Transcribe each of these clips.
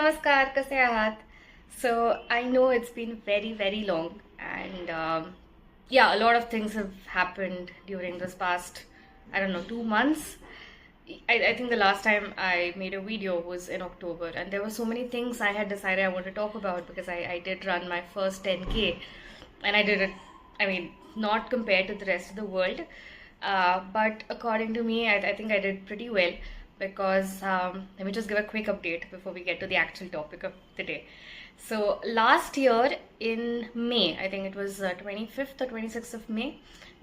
नमस्कार, कसे आहात? So I know it's been very long, and yeah, a lot of things have happened during this past, I don't know, 2 months. I think the last time I made a video was in October, and there were so many things I had decided I wanted to talk about because I did run my first 10K, and I did it, I mean, not compared to the rest of the world, but according to me, I think I did pretty well because let me just give a quick update before we get to the actual topic of the day. So last year in May, I think it was 25th or 26th of May,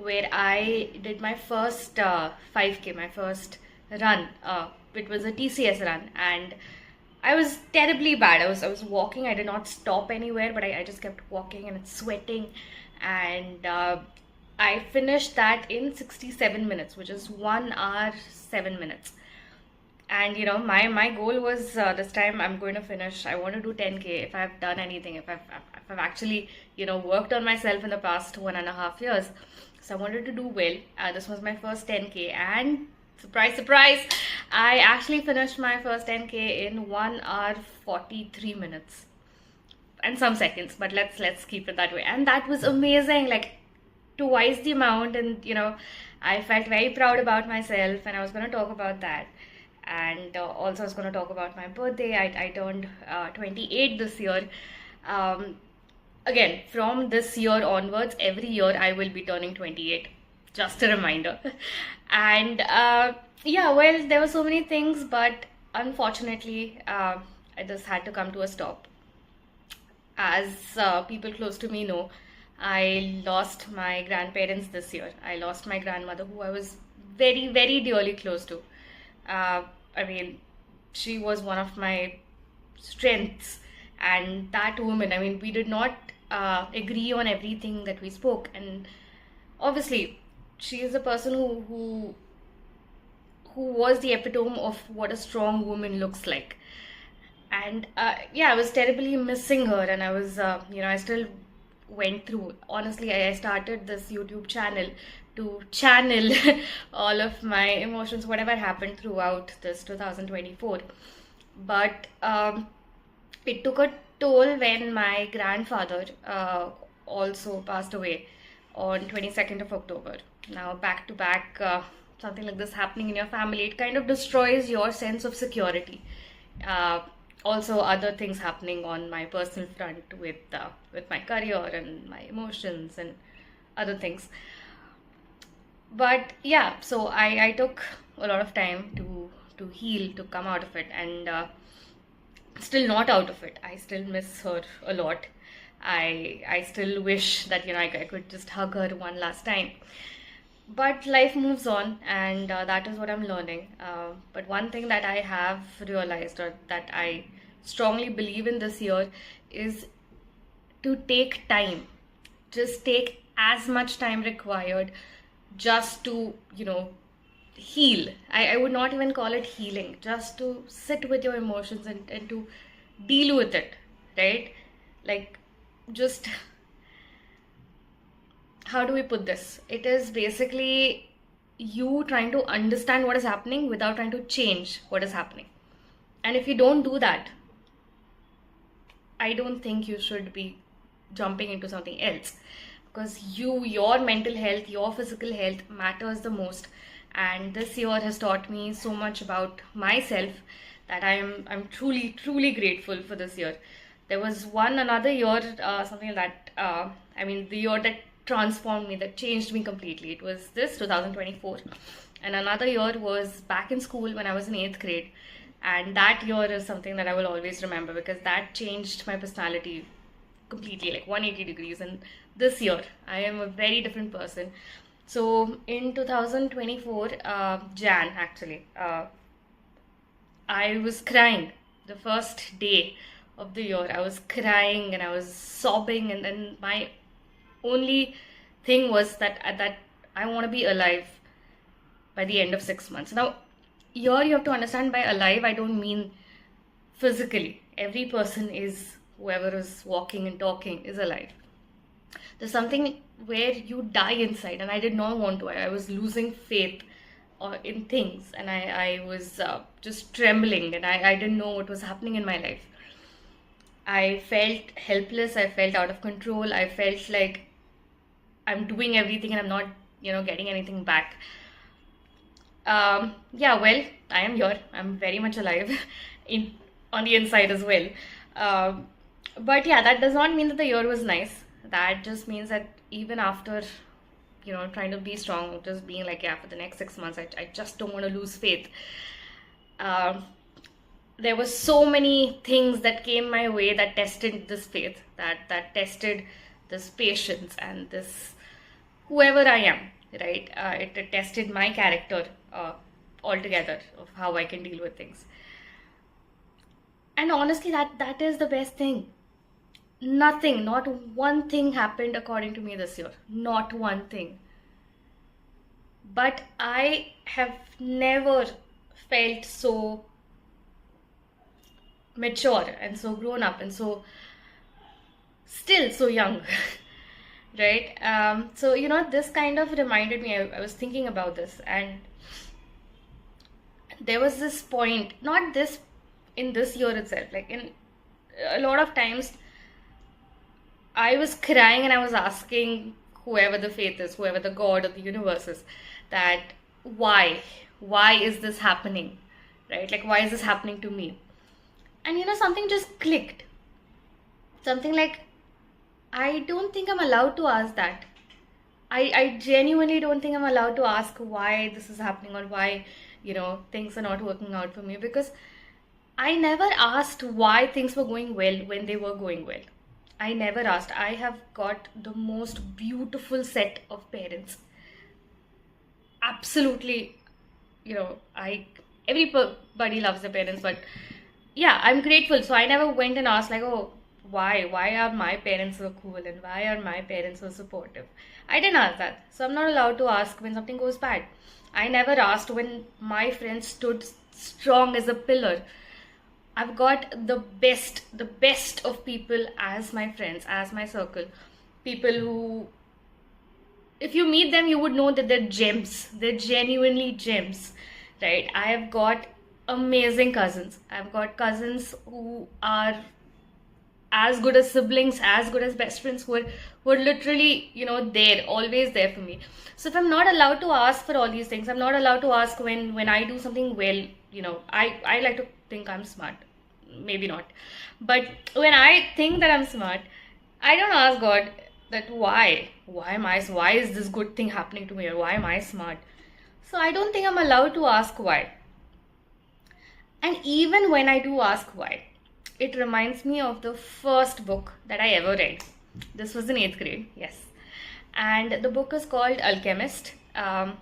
where I did my first 5K, my first run. It was a TCS run, and I was terribly bad. I was walking. I did not stop anywhere, but I just kept walking and sweating, and I finished that in 67 minutes, which is 1 hour 7 minutes. And my goal was this time I'm going to finish. I want to do 10K. If I've done anything, if I've actually worked on myself in the past 1.5 years, so I wanted to do well. This was my first 10K, and surprise, I actually finished my first 10K in 1 hour 43 minutes and some seconds. But let's keep it that way. And that was amazing, like twice the amount. And I felt very proud about myself, and I was going to talk about that. And also I was going to talk about my birthday. I turned 28 this year. Again, from this year onwards, every year I will be turning 28. Just a reminder. And yeah, well, there were so many things, but unfortunately, I just had to come to a stop. As people close to me know, I lost my grandparents this year. I lost my grandmother, who I was very dearly close to. I mean, she was one of my strengths, and that woman, I mean, we did not agree on everything that we spoke. And obviously, she is a person who was the epitome of what a strong woman looks like. And yeah, I was terribly missing her, and I was I still went through. Honestly, I started this YouTube channel to channel all of my emotions, whatever happened throughout this 2024. But it took a toll when my grandfather also passed away on 22nd of October. Now, back to back, something like this happening in your family, it kind of destroys your sense of security. Also, other things happening on my personal front with my career and my emotions and other things. But yeah, so I took a lot of time to heal, to come out of it. And still not out of it. I still miss her a lot. I still wish that I could just hug her one last time. But life moves on, and that is what I'm learning. But one thing that I have realized, or that I strongly believe in this year, is to take time. Just take as much time required just to, heal. I would not even call it healing, just to sit with your emotions and to deal with it, right? Like, just, how do we put this? It is basically you trying to understand what is happening without trying to change what is happening. And if you don't do that, I don't think you should be jumping into something else, because your mental health, your physical health matters the most. And this year has taught me so much about myself that I'm truly grateful for this year. There was another year, something that I mean, the year that transformed me, that changed me completely. It was this 2024, and another year was back in school when I was in 8th grade. And that year is something that I will always remember, because that changed my personality completely, like 180 degrees. And this year I am a very different person. So in 2024 Jan, actually, I was crying the first day of the year. I was crying and I was sobbing, and then my only thing was that I want to be alive by the end of 6 months. Now, here you have to understand, by alive I don't mean physically. Every person is, whoever is walking and talking is alive. There's something where you die inside, and I did not want to. I was losing faith in things, and I was just trembling, and I didn't know what was happening in my life. I felt helpless, I felt out of control, I felt like I'm doing everything and I'm not, getting anything back. Yeah, well, I am here. I'm very much alive in on the inside as well. Um, but yeah, that does not mean that the year was nice. That just means that even after, trying to be strong, just being like, yeah, for the next 6 months, I just don't want to lose faith. Um, there were so many things that came my way that tested this faith, that tested this patience and this whoever I am, right? It tested my character altogether of how I can deal with things. And honestly, that is the best thing. Nothing, not one thing happened according to me this year. Not one thing. But I have never felt so mature and so grown up and so still so young. Right? So, this kind of reminded me, I was thinking about this, and there was this point, not this in this year itself, like in a lot of times, I was crying and I was asking whoever the faith is, whoever the God or the universe is, that why? Why is this happening? Right? Like, why is this happening to me? And something just clicked. Something like, I don't think I'm allowed to ask that. I genuinely don't think I'm allowed to ask why this is happening or why, things are not working out for me, because I never asked why things were going well when they were going well. I never asked. I have got the most beautiful set of parents. Absolutely, everybody loves their parents, but yeah, I'm grateful. So I never went and asked like, oh, why are my parents so cool and why are my parents so supportive? I didn't ask that. So I'm not allowed to ask when something goes bad. I never asked when my friends stood strong as a pillar. I've got the best of people as my friends, as my circle. People who, if you meet them, you would know that they're gems. They're genuinely gems, right? I have got amazing cousins. I've got cousins who are as good as siblings, as good as best friends, who are literally, there, always there for me. So if I'm not allowed to ask for all these things, I'm not allowed to ask when I do something well, I like to think I'm smart. Maybe not. But when I think that I'm smart, I don't ask God that why? Why is this good thing happening to me, or why am I smart? So I don't think I'm allowed to ask why. And even when I do ask why, it reminds me of the first book that I ever read. This was in 8th grade, yes. And the book is called Alchemist. I'm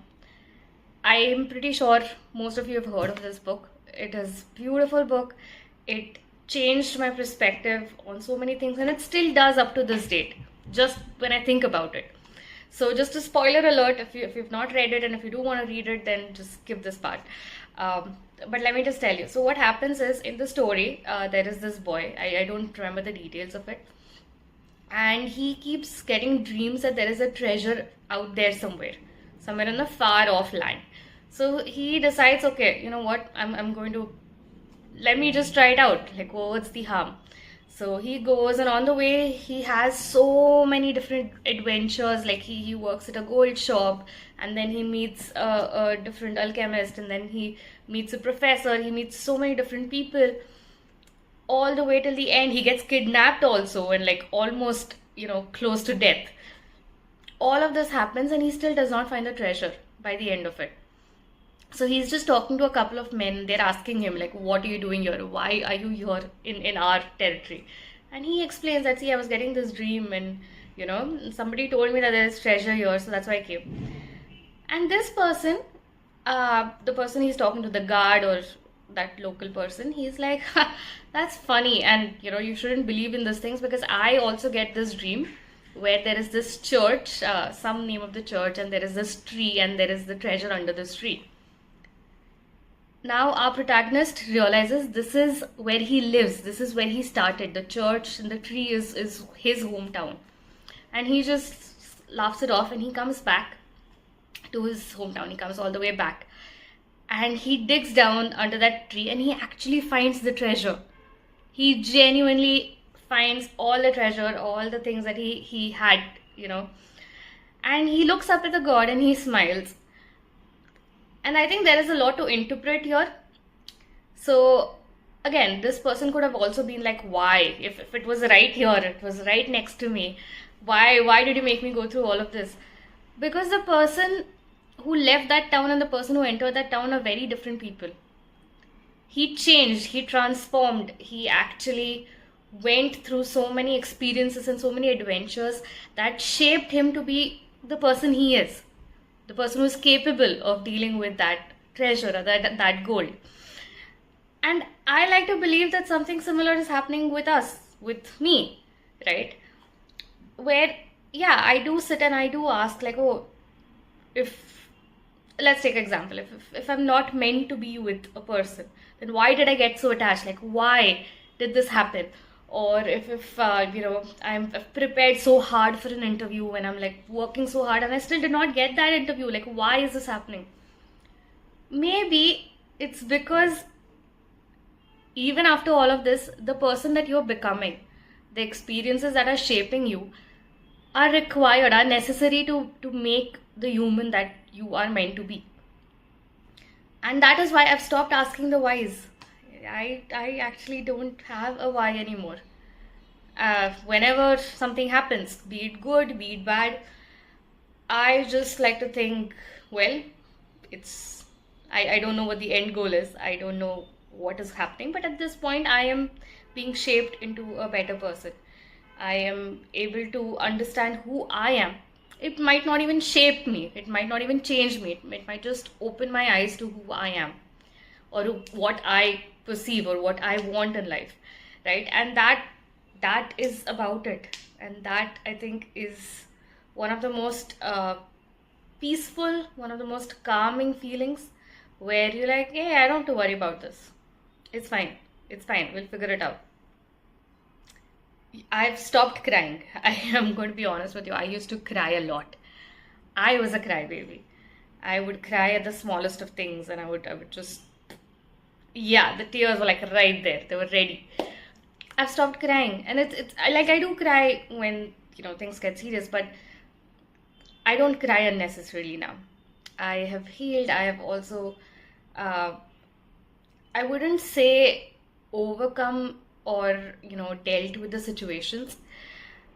pretty sure most of you have heard of this book. It is a beautiful book. It changed my perspective on so many things, and it still does up to this date, just when I think about it. So just a spoiler alert, if you've not read it and if you do want to read it, then just skip this part. But let me just tell you. So what happens is, in the story, there is this boy. I don't remember the details of it. And he keeps getting dreams that there is a treasure out there somewhere in a far off land. So he decides, okay, you know what, I'm going to, let me just try it out. Like, what's the harm? So he goes, and on the way, he has so many different adventures. Like he works at a gold shop, and then he meets a different alchemist, and then he meets a professor. He meets so many different people, all the way till the end. He gets kidnapped also, and like almost, close to death. All of this happens, and he still does not find the treasure by the end of it. So he's just talking to a couple of men. They're asking him, like, what are you doing here? Why are you here in our territory? And he explains that, see, I was getting this dream, and, somebody told me that there's treasure here, so that's why I came. And this person, the person he's talking to, the guard or that local person, he's like, that's funny. And, you shouldn't believe in these things, because I also get this dream where there is this church, some name of the church, and there is this tree, and there is the treasure under this tree. Now our protagonist realizes this is where he lives, this is where he started. The church and the tree is his hometown. And he just laughs it off, and he comes back to his hometown. He comes all the way back. And he digs down under that tree, and he actually finds the treasure. He genuinely finds all the treasure, all the things that he had, and he looks up at the god and he smiles. And I think there is a lot to interpret here. So again, this person could have also been like, why? If it was right here, it was right next to me, why did you make me go through all of this? Because the person who left that town and the person who entered that town are very different people. He changed, he transformed, he actually went through so many experiences and so many adventures that shaped him to be the person he is, the person who is capable of dealing with that treasure or that gold. And I like to believe that something similar is happening with us, with me, right? Where, yeah, I do sit and I do ask, like, oh, let's take example, if I'm not meant to be with a person, then why did I get so attached? Like, why did this happen? Or if I've prepared so hard for an interview and I'm like working so hard and I still did not get that interview, like, why is this happening? Maybe it's because even after all of this, the person that you're becoming, the experiences that are shaping you are required, are necessary to make the human that you are meant to be. And that is why I've stopped asking the whys. I actually don't have a why anymore. Whenever something happens, be it good, be it bad, I just like to think, well, I don't know what the end goal is. I don't know what is happening, but at this point I am being shaped into a better person. I am able to understand who I am. It might not even shape me, it might not even change me, it might just open my eyes to who I am, or what I perceive, or what I want in life, right? And that is about it. And that, I think, is one of the most peaceful, one of the most calming feelings, where you're like, hey, I don't have to worry about this. It's fine, we'll figure it out. I've stopped crying. I am going to be honest with you. I used to cry a lot. I was a crybaby. I would cry at the smallest of things, and I would just, yeah, the tears were like right there. They were ready. I've stopped crying, and it's like, I do cry when things get serious, but I don't cry unnecessarily now. I have healed. I have also, I wouldn't say overcome or dealt with the situations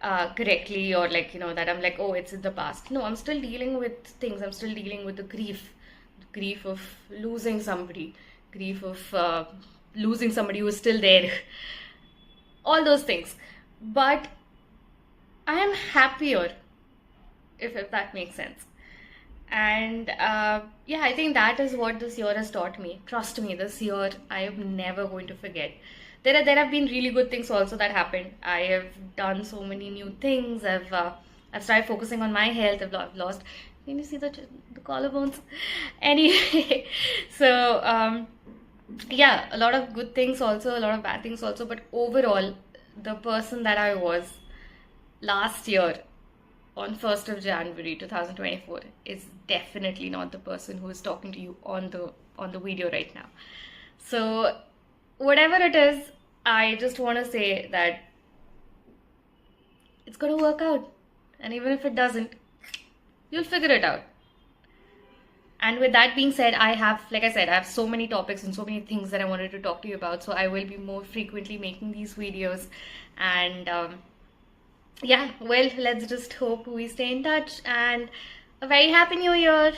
correctly, or like that I'm like, oh, it's in the past. No, I'm still dealing with things. I'm still dealing with the grief of losing somebody, grief of losing somebody who is still there, all those things. But I am happier, if that makes sense. And yeah, I think that is what this year has taught me. Trust me, this year I am never going to forget. There have been really good things also that happened. I have done so many new things. I've started focusing on my health. I've lost. Can you see the collarbones? Anyway, so yeah, a lot of good things also, a lot of bad things also. But overall, the person that I was last year on 1st of January 2024 is definitely not the person who is talking to you on the video right now. So whatever it is, I just want to say that it's going to work out. And even if it doesn't, you'll figure it out. And with that being said, I have so many topics and so many things that I wanted to talk to you about. So I will be more frequently making these videos. And yeah, well, let's just hope we stay in touch. And a very happy new year.